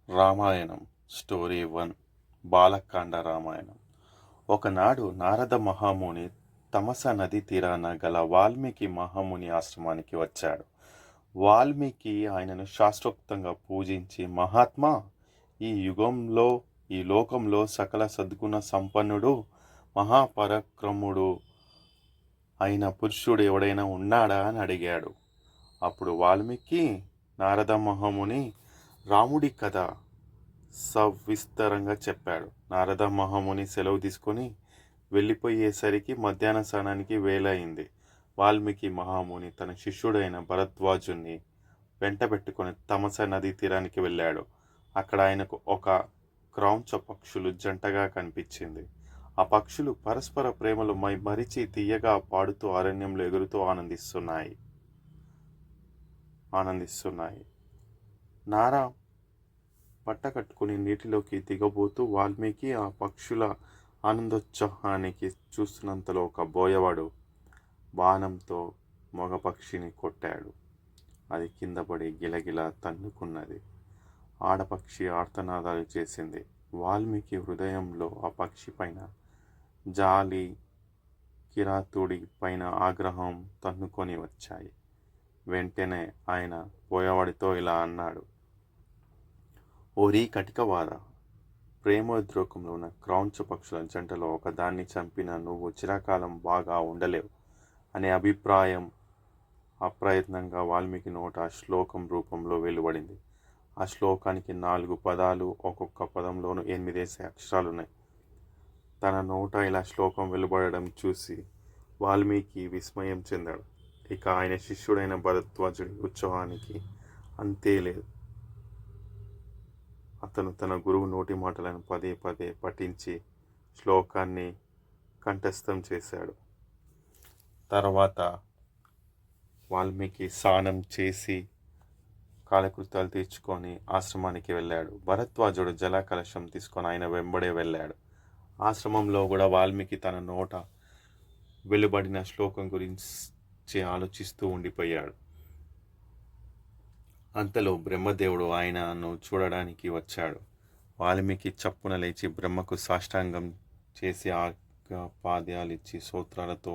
Ramayanam story 1 Bala Kanda Ramayanam. ఒకనాడు నారద మహాముని తమస నది తీరాన గల వాల్మీకి మహాముని ఆశ్రమానికి వచ్చాడు. వాల్మీకి ఆయనను శాస్త్రోక్తంగా పూజించి, మహాత్మా, ఈ యుగంలో ఈ లోకంలో సకల సద్గుణ సంపన్నుడు మహాపరాక్రముడు అయిన పురుషుడు ఎవడైనా ఉన్నాడా అని అడిగాడు. అప్పుడు వాల్మీకి నారద మహాముని రాముడి కథ సవిస్తరంగా చెప్పాడు. నారద మహాముని సెలవు తీసుకొని వెళ్ళిపోయేసరికి మధ్యాహ్న స్నానానికి వేళ అయింది. వాల్మీకి మహాముని తన శిష్యుడైన భరద్వాజుని వెంట పెట్టుకుని తమస నదీ తీరానికి వెళ్ళాడు. అక్కడ ఆయనకు ఒక క్రౌంచ పక్షులు జంటగా కనిపించింది. ఆ పక్షులు పరస్పర ప్రేమలు మరిచి తీయగా పాడుతూ అరణ్యంలో ఎగురుతూ ఆనందిస్తున్నాయి. నారా పట్ట కట్టుకుని నీటిలోకి దిగబోతూ వాల్మీకి ఆ పక్షుల ఆనందోత్సాహానికి చూస్తున్నంతలో ఒక బోయవాడు బాణంతో మగ పక్షిని కొట్టాడు. అది కింద పడి గిలగిలా తన్నుకున్నది. ఆడపక్షి ఆర్తనాదాలు చేసింది. వాల్మీకి హృదయంలో ఆ పక్షి పైన జాలి, కిరాతుడి పైన ఆగ్రహం తన్నుకొని వచ్చాయి. వెంటనే ఆయన బోయవాడితో ఇలా అన్నాడు: ఓరీ కటికవాద, ప్రేమోద్రేకంలో ఉన్న క్రౌంచ పక్షుల జంటలో ఒకదాన్ని చంపిన నువ్వు చిరకాలం బాగా ఉండలేవు అనే అభిప్రాయం అప్రయత్నంగా వాల్మీకి నోట ఆ శ్లోకం రూపంలో వెలువడింది. ఆ శ్లోకానికి 4 పదాలు, ఒక్కొక్క పదంలోనూ 8 అక్షరాలున్నాయి. తన నోట ఇలా శ్లోకం వెలువడడం చూసి వాల్మీకి విస్మయం చెందాడు. ఇక ఆయన శిష్యుడైన భరద్వాజుడి ఉత్సాహానికి అంతే లేదు. అతను తన గురువు నోటి మాటలను పదే పదే పఠించి శ్లోకాన్ని కంఠస్థం చేశాడు. తర్వాత వాల్మీకి స్నానం చేసి కాలకృత్యాలు తీర్చుకొని ఆశ్రమానికి వెళ్ళాడు. భరద్వాజుడు జల కలశం తీసుకొని ఆయన వెంబడే వెళ్ళాడు. ఆశ్రమంలో కూడా వాల్మీకి తన నోట వెలువడిన శ్లోకం గురించి ఆలోచిస్తూ ఉండిపోయాడు. అంతలో బ్రహ్మదేవుడు ఆయనను చూడడానికి వచ్చాడు. వాల్మీకి చప్పున లేచి బ్రహ్మకు సాష్టాంగం చేసి పాద్యాలిచ్చి స్తోత్రాలతో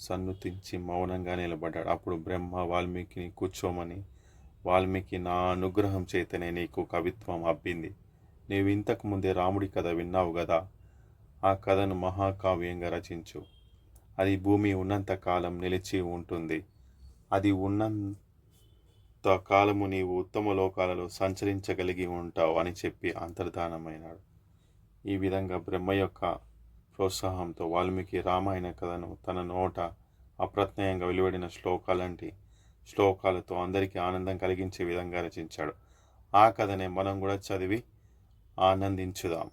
సన్నుతించి మౌనంగా నిలబడ్డాడు. అప్పుడు బ్రహ్మ వాల్మీకిని కూర్చోమని, వాల్మీకి, నా అనుగ్రహం చేతనే నీకు కవిత్వం అబ్బింది. నీవు ఇంతకు ముందే రాముడి కథ విన్నావు గదా, ఆ కథను మహాకావ్యంగా రచించు. అది భూమి ఉన్నంత కాలం నిలిచి ఉంటుంది. అది ఉన్నంత కాలము నీవు ఉత్తమ లోకాలలో సంచరించగలిగి ఉంటావు అని చెప్పి అంతర్ధానమైనాడు. ఈ విధంగా బ్రహ్మ యొక్క ప్రోత్సాహంతో వాల్మీకి రామాయణ కథను తన నోట అప్రత్యయంగా వెలువడిన శ్లోకాలతో అందరికీ ఆనందం కలిగించే విధంగా రచించాడు. ఆ కథనే మనం కూడా చదివి ఆనందించుదాం.